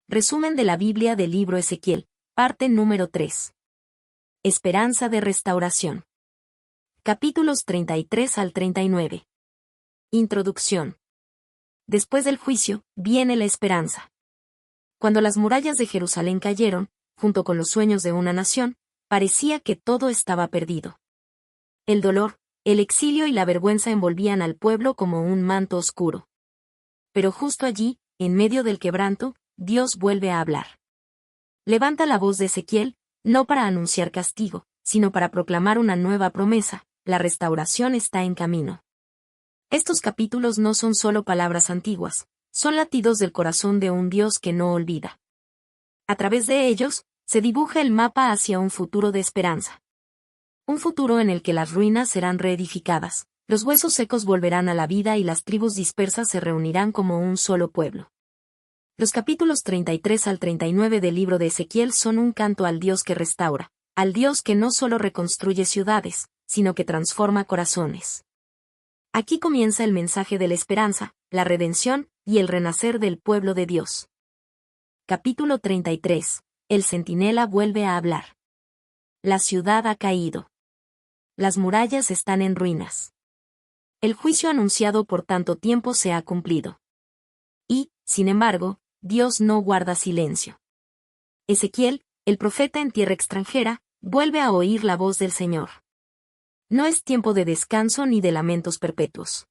Resumen de la Biblia del libro Ezequiel, parte número 3. Esperanza de restauración. Capítulos 33 al 39. Introducción. Después del juicio, viene la esperanza. Cuando las murallas de Jerusalén cayeron, junto con los sueños de una nación, parecía que todo estaba perdido. El dolor, el exilio y la vergüenza envolvían al pueblo como un manto oscuro. Pero justo allí, en medio del quebranto, Dios vuelve a hablar. Levanta la voz de Ezequiel, no para anunciar castigo, sino para proclamar una nueva promesa: la restauración está en camino. Estos capítulos no son solo palabras antiguas, son latidos del corazón de un Dios que no olvida. A través de ellos, se dibuja el mapa hacia un futuro de esperanza. Un futuro en el que las ruinas serán reedificadas, los huesos secos volverán a la vida y las tribus dispersas se reunirán como un solo pueblo. Los capítulos 33 al 39 del libro de Ezequiel son un canto al Dios que restaura, al Dios que no solo reconstruye ciudades, sino que transforma corazones. Aquí comienza el mensaje de la esperanza, la redención y el renacer del pueblo de Dios. Capítulo 33. El centinela vuelve a hablar. La ciudad ha caído. Las murallas están en ruinas. El juicio anunciado por tanto tiempo se ha cumplido. Y, sin embargo, Dios no guarda silencio. Ezequiel, el profeta en tierra extranjera, vuelve a oír la voz del Señor. No es tiempo de descanso ni de lamentos perpetuos.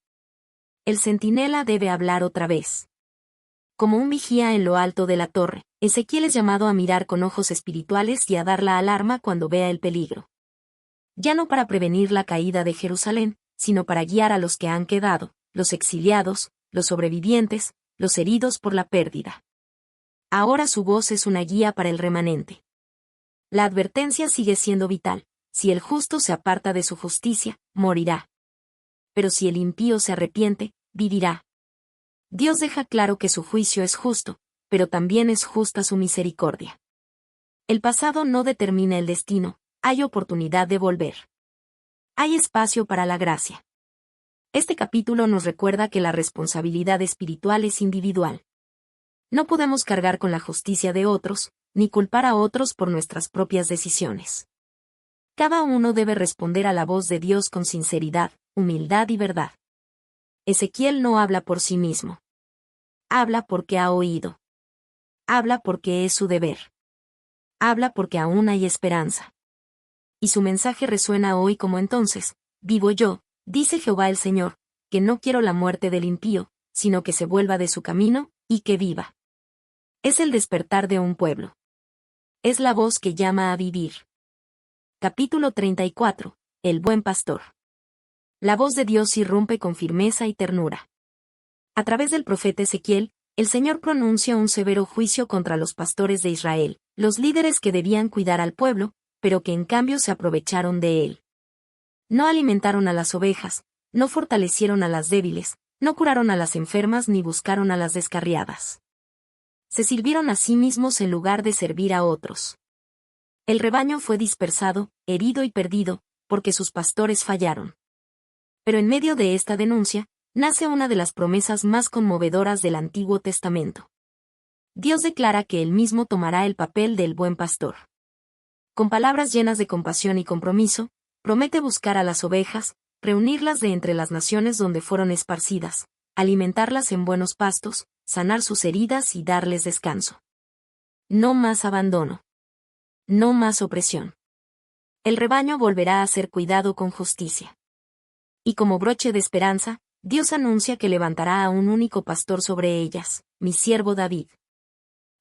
El centinela debe hablar otra vez. Como un vigía en lo alto de la torre, Ezequiel es llamado a mirar con ojos espirituales y a dar la alarma cuando vea el peligro. Ya no para prevenir la caída de Jerusalén, sino para guiar a los que han quedado, los exiliados, los sobrevivientes, los heridos por la pérdida. Ahora su voz es una guía para el remanente. La advertencia sigue siendo vital: si el justo se aparta de su justicia, morirá. Pero si el impío se arrepiente, vivirá. Dios deja claro que su juicio es justo, pero también es justa su misericordia. El pasado no determina el destino, hay oportunidad de volver. Hay espacio para la gracia. Este capítulo nos recuerda que la responsabilidad espiritual es individual. No podemos cargar con la justicia de otros, ni culpar a otros por nuestras propias decisiones. Cada uno debe responder a la voz de Dios con sinceridad, humildad y verdad. Ezequiel no habla por sí mismo. Habla porque ha oído. Habla porque es su deber. Habla porque aún hay esperanza. Y su mensaje resuena hoy como entonces: vivo yo, dice Jehová el Señor, que no quiero la muerte del impío, sino que se vuelva de su camino, y que viva. Es el despertar de un pueblo. Es la voz que llama a vivir. Capítulo 34. El buen pastor. La voz de Dios irrumpe con firmeza y ternura. A través del profeta Ezequiel, el Señor pronuncia un severo juicio contra los pastores de Israel, los líderes que debían cuidar al pueblo, pero que en cambio se aprovecharon de él. No alimentaron a las ovejas, no fortalecieron a las débiles, no curaron a las enfermas ni buscaron a las descarriadas. Se sirvieron a sí mismos en lugar de servir a otros. El rebaño fue dispersado, herido y perdido, porque sus pastores fallaron. Pero en medio de esta denuncia, nace una de las promesas más conmovedoras del Antiguo Testamento. Dios declara que Él mismo tomará el papel del buen pastor. Con palabras llenas de compasión y compromiso, promete buscar a las ovejas, reunirlas de entre las naciones donde fueron esparcidas, alimentarlas en buenos pastos, sanar sus heridas y darles descanso. No más abandono. No más opresión. El rebaño volverá a ser cuidado con justicia. Y como broche de esperanza, Dios anuncia que levantará a un único pastor sobre ellas, mi siervo David.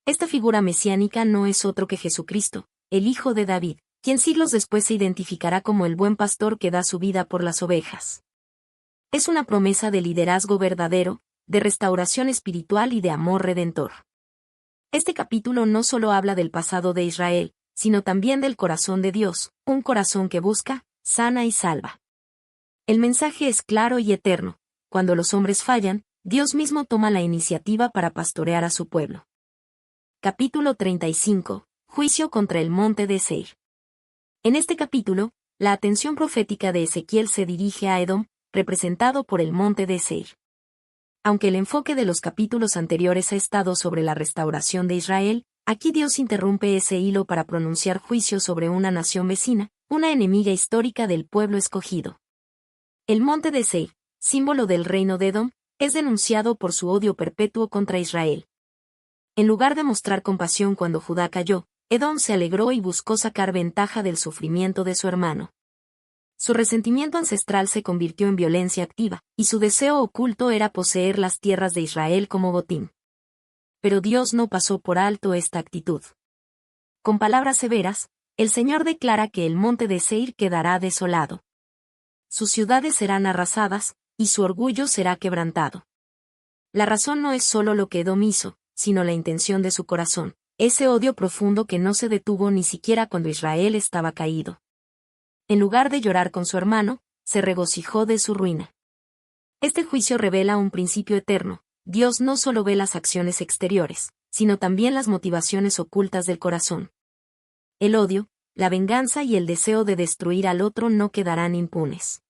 Esta figura mesiánica no es otro que Jesucristo, el Hijo de David, quien siglos después se identificará como el buen pastor que da su vida por las ovejas. Es una promesa de liderazgo verdadero, de restauración espiritual y de amor redentor. Este capítulo no solo habla del pasado de Israel, sino también del corazón de Dios, un corazón que busca, sana y salva. El mensaje es claro y eterno: cuando los hombres fallan, Dios mismo toma la iniciativa para pastorear a su pueblo. Capítulo 35. Juicio contra el monte de Seir. En este capítulo, la atención profética de Ezequiel se dirige a Edom, representado por el monte de Seir. Aunque el enfoque de los capítulos anteriores ha estado sobre la restauración de Israel, aquí Dios interrumpe ese hilo para pronunciar juicio sobre una nación vecina, una enemiga histórica del pueblo escogido. El monte de Seir, símbolo del reino de Edom, es denunciado por su odio perpetuo contra Israel. En lugar de mostrar compasión cuando Judá cayó, Edom se alegró y buscó sacar ventaja del sufrimiento de su hermano. Su resentimiento ancestral se convirtió en violencia activa, y su deseo oculto era poseer las tierras de Israel como botín. Pero Dios no pasó por alto esta actitud. Con palabras severas, el Señor declara que el monte de Seir quedará desolado. Sus ciudades serán arrasadas, y su orgullo será quebrantado. La razón no es solo lo que Edom hizo, sino la intención de su corazón, ese odio profundo que no se detuvo ni siquiera cuando Israel estaba caído. En lugar de llorar con su hermano, se regocijó de su ruina. Este juicio revela un principio eterno: Dios no solo ve las acciones exteriores, sino también las motivaciones ocultas del corazón. El odio, la venganza y el deseo de destruir al otro no quedarán impunes.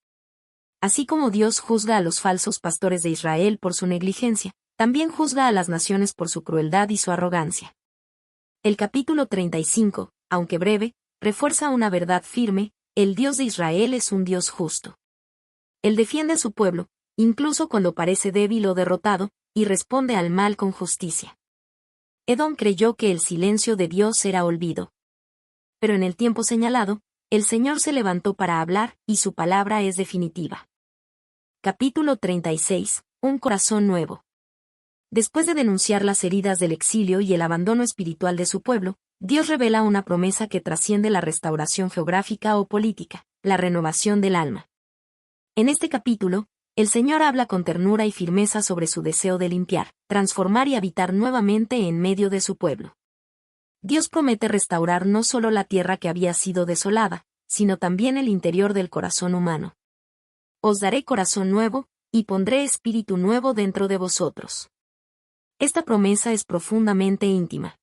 Así como Dios juzga a los falsos pastores de Israel por su negligencia, también juzga a las naciones por su crueldad y su arrogancia. El capítulo 35, aunque breve, refuerza una verdad firme: el Dios de Israel es un Dios justo. Él defiende a su pueblo, incluso cuando parece débil o derrotado, y responde al mal con justicia. Edom creyó que el silencio de Dios era olvido. Pero en el tiempo señalado, el Señor se levantó para hablar, y su palabra es definitiva. Capítulo 36. Un corazón nuevo. Después de denunciar las heridas del exilio y el abandono espiritual de su pueblo, Dios revela una promesa que trasciende la restauración geográfica o política: la renovación del alma. En este capítulo, el Señor habla con ternura y firmeza sobre su deseo de limpiar, transformar y habitar nuevamente en medio de su pueblo. Dios promete restaurar no solo la tierra que había sido desolada, sino también el interior del corazón humano. Os daré corazón nuevo, y pondré espíritu nuevo dentro de vosotros. Esta promesa es profundamente íntima.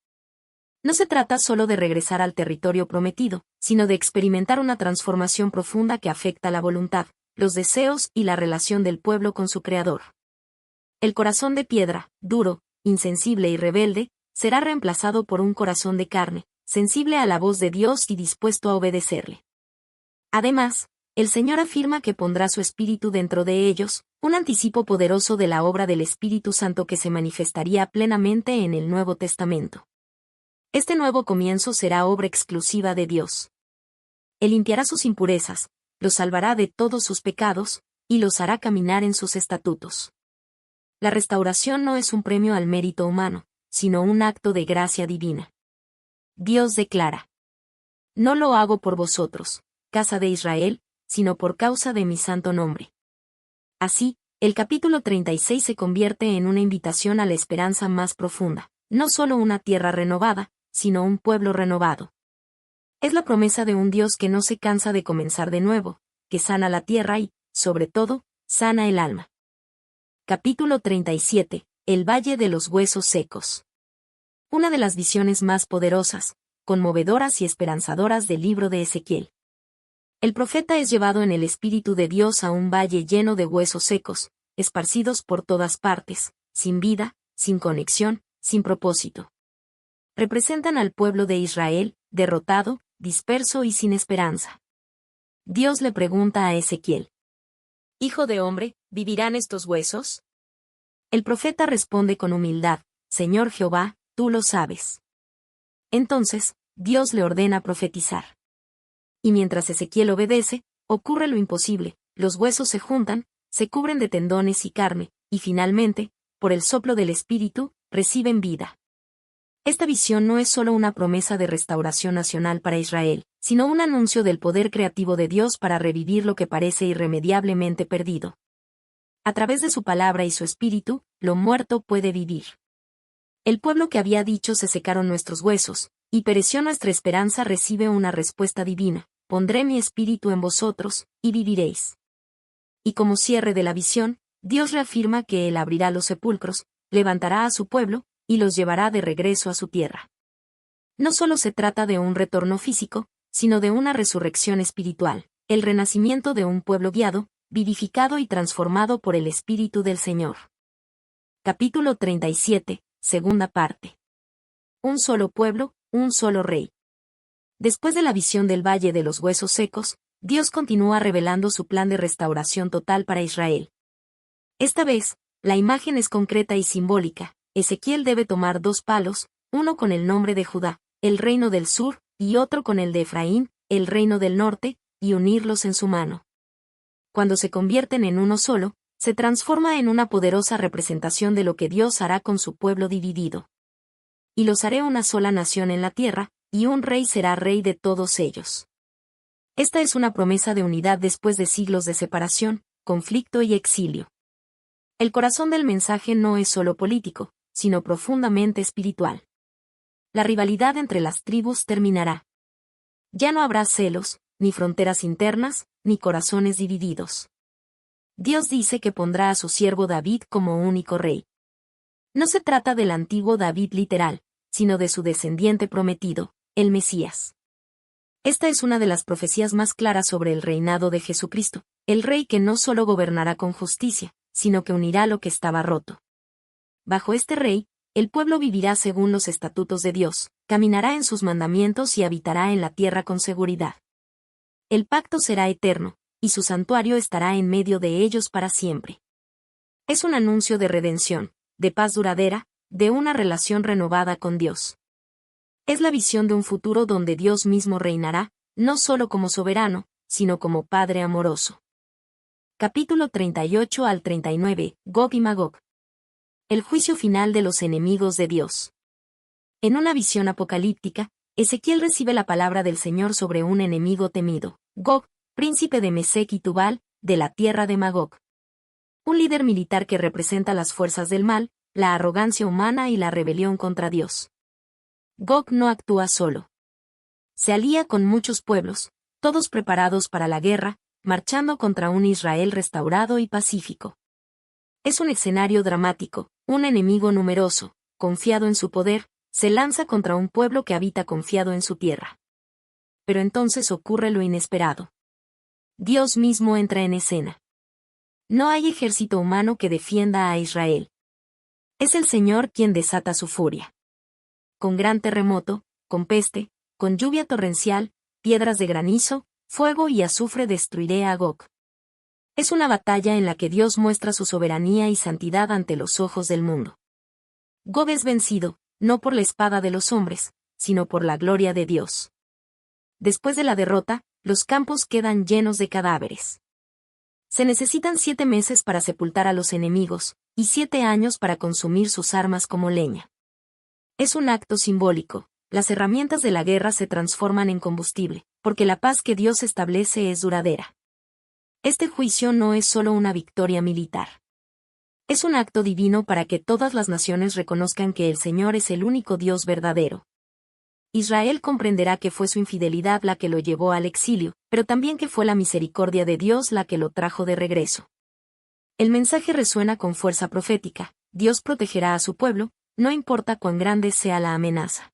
No se trata solo de regresar al territorio prometido, sino de experimentar una transformación profunda que afecta la voluntad, los deseos y la relación del pueblo con su Creador. El corazón de piedra, duro, insensible y rebelde, será reemplazado por un corazón de carne, sensible a la voz de Dios y dispuesto a obedecerle. Además, el Señor afirma que pondrá su Espíritu dentro de ellos, un anticipo poderoso de la obra del Espíritu Santo que se manifestaría plenamente en el Nuevo Testamento. Este nuevo comienzo será obra exclusiva de Dios. Él limpiará sus impurezas, los salvará de todos sus pecados, y los hará caminar en sus estatutos. La restauración no es un premio al mérito humano, sino un acto de gracia divina. Dios declara: no lo hago por vosotros, casa de Israel, sino por causa de mi santo nombre. Así, el capítulo 36 se convierte en una invitación a la esperanza más profunda: no solo una tierra renovada, sino un pueblo renovado. Es la promesa de un Dios que no se cansa de comenzar de nuevo, que sana la tierra y, sobre todo, sana el alma. Capítulo 37. El Valle de los Huesos Secos. Una de las visiones más poderosas, conmovedoras y esperanzadoras del libro de Ezequiel. El profeta es llevado en el Espíritu de Dios a un valle lleno de huesos secos, esparcidos por todas partes, sin vida, sin conexión, sin propósito. Representan al pueblo de Israel, derrotado, disperso y sin esperanza. Dios le pregunta a Ezequiel: «Hijo de hombre, ¿vivirán estos huesos?». El profeta responde con humildad: «Señor Jehová, tú lo sabes». Entonces, Dios le ordena profetizar. Y mientras Ezequiel obedece, ocurre lo imposible: los huesos se juntan, se cubren de tendones y carne, y finalmente, por el soplo del Espíritu, reciben vida. Esta visión no es solo una promesa de restauración nacional para Israel, sino un anuncio del poder creativo de Dios para revivir lo que parece irremediablemente perdido. A través de su palabra y su Espíritu, lo muerto puede vivir. El pueblo que había dicho «se secaron nuestros huesos, y pereció nuestra esperanza» recibe una respuesta divina: «Pondré mi espíritu en vosotros, y viviréis». Y como cierre de la visión, Dios reafirma que Él abrirá los sepulcros, levantará a su pueblo, y los llevará de regreso a su tierra. No solo se trata de un retorno físico, sino de una resurrección espiritual, el renacimiento de un pueblo guiado, vivificado y transformado por el Espíritu del Señor. Capítulo 37, segunda parte. Un solo pueblo, un solo rey. Después de la visión del Valle de los Huesos Secos, Dios continúa revelando su plan de restauración total para Israel. Esta vez, la imagen es concreta y simbólica. Ezequiel debe tomar 2 palos, uno con el nombre de Judá, el reino del sur, y otro con el de Efraín, el reino del norte, y unirlos en su mano. Cuando se convierten en uno solo, se transforma en una poderosa representación de lo que Dios hará con su pueblo dividido. Y los haré una sola nación en la tierra, y un rey será rey de todos ellos. Esta es una promesa de unidad después de siglos de separación, conflicto y exilio. El corazón del mensaje no es solo político, sino profundamente espiritual. La rivalidad entre las tribus terminará. Ya no habrá celos, ni fronteras internas, ni corazones divididos. Dios dice que pondrá a su siervo David como único rey. No se trata del antiguo David literal, sino de su descendiente prometido, el Mesías. Esta es una de las profecías más claras sobre el reinado de Jesucristo, el rey que no solo gobernará con justicia, sino que unirá lo que estaba roto. Bajo este rey, el pueblo vivirá según los estatutos de Dios, caminará en sus mandamientos y habitará en la tierra con seguridad. El pacto será eterno, y su santuario estará en medio de ellos para siempre. Es un anuncio de redención, de paz duradera, de una relación renovada con Dios. Es la visión de un futuro donde Dios mismo reinará, no solo como soberano, sino como Padre amoroso. Capítulo 38 al 39, Gog y Magog. El juicio final de los enemigos de Dios. En una visión apocalíptica, Ezequiel recibe la palabra del Señor sobre un enemigo temido, Gog, príncipe de Mesec y Tubal, de la tierra de Magog. Un líder militar que representa las fuerzas del mal, la arrogancia humana y la rebelión contra Dios. Gog no actúa solo. Se alía con muchos pueblos, todos preparados para la guerra, marchando contra un Israel restaurado y pacífico. Es un escenario dramático, un enemigo numeroso, confiado en su poder, se lanza contra un pueblo que habita confiado en su tierra. Pero entonces ocurre lo inesperado. Dios mismo entra en escena. No hay ejército humano que defienda a Israel. Es el Señor quien desata su furia. Con gran terremoto, con peste, con lluvia torrencial, piedras de granizo, fuego y azufre destruiré a Gog. Es una batalla en la que Dios muestra su soberanía y santidad ante los ojos del mundo. Gog es vencido, no por la espada de los hombres, sino por la gloria de Dios. Después de la derrota, los campos quedan llenos de cadáveres. Se necesitan 7 meses para sepultar a los enemigos, y 7 años para consumir sus armas como leña. Es un acto simbólico, las herramientas de la guerra se transforman en combustible, porque la paz que Dios establece es duradera. Este juicio no es solo una victoria militar. Es un acto divino para que todas las naciones reconozcan que el Señor es el único Dios verdadero. Israel comprenderá que fue su infidelidad la que lo llevó al exilio, pero también que fue la misericordia de Dios la que lo trajo de regreso. El mensaje resuena con fuerza profética, Dios protegerá a su pueblo, no importa cuán grande sea la amenaza.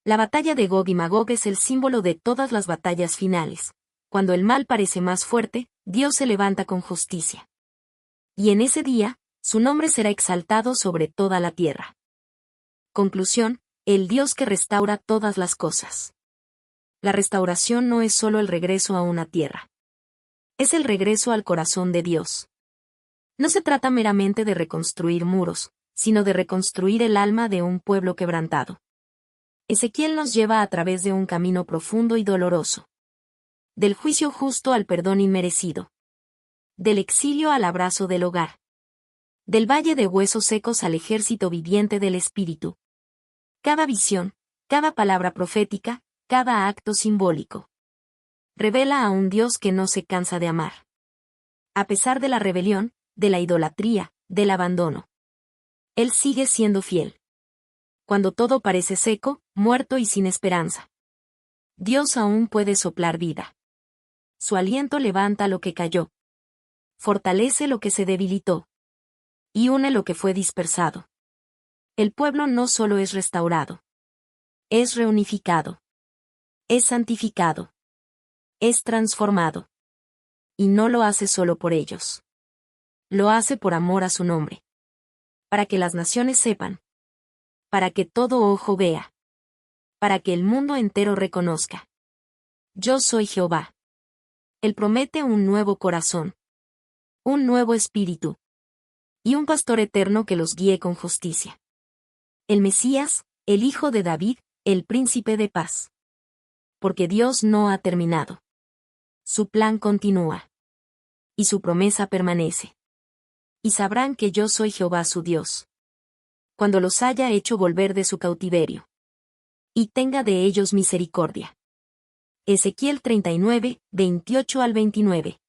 La batalla de Gog y Magog es el símbolo de todas las batallas finales. Cuando el mal parece más fuerte, Dios se levanta con justicia. Y en ese día, su nombre será exaltado sobre toda la tierra. Conclusión, el Dios que restaura todas las cosas. La restauración no es solo el regreso a una tierra. Es el regreso al corazón de Dios. No se trata meramente de reconstruir muros, sino de reconstruir el alma de un pueblo quebrantado. Ezequiel nos lleva a través de un camino profundo y doloroso. Del juicio justo al perdón inmerecido. Del exilio al abrazo del hogar. Del valle de huesos secos al ejército viviente del Espíritu. Cada visión, cada palabra profética, cada acto simbólico. Revela a un Dios que no se cansa de amar. A pesar de la rebelión, de la idolatría, del abandono. Él sigue siendo fiel. Cuando todo parece seco, muerto y sin esperanza. Dios aún puede soplar vida. Su aliento levanta lo que cayó. Fortalece lo que se debilitó. Y une lo que fue dispersado. El pueblo no solo es restaurado. Es reunificado. Es santificado. Es transformado. Y no lo hace solo por ellos. Lo hace por amor a su nombre. Para que las naciones sepan. Para que todo ojo vea. Para que el mundo entero reconozca. Yo soy Jehová. Él promete un nuevo corazón. Un nuevo espíritu. Y un pastor eterno que los guíe con justicia. El Mesías, el Hijo de David, el Príncipe de paz. Porque Dios no ha terminado. Su plan continúa. Y su promesa permanece. Y sabrán que yo soy Jehová su Dios. Cuando los haya hecho volver de su cautiverio. Y tenga de ellos misericordia. Ezequiel 39, 28 al 29.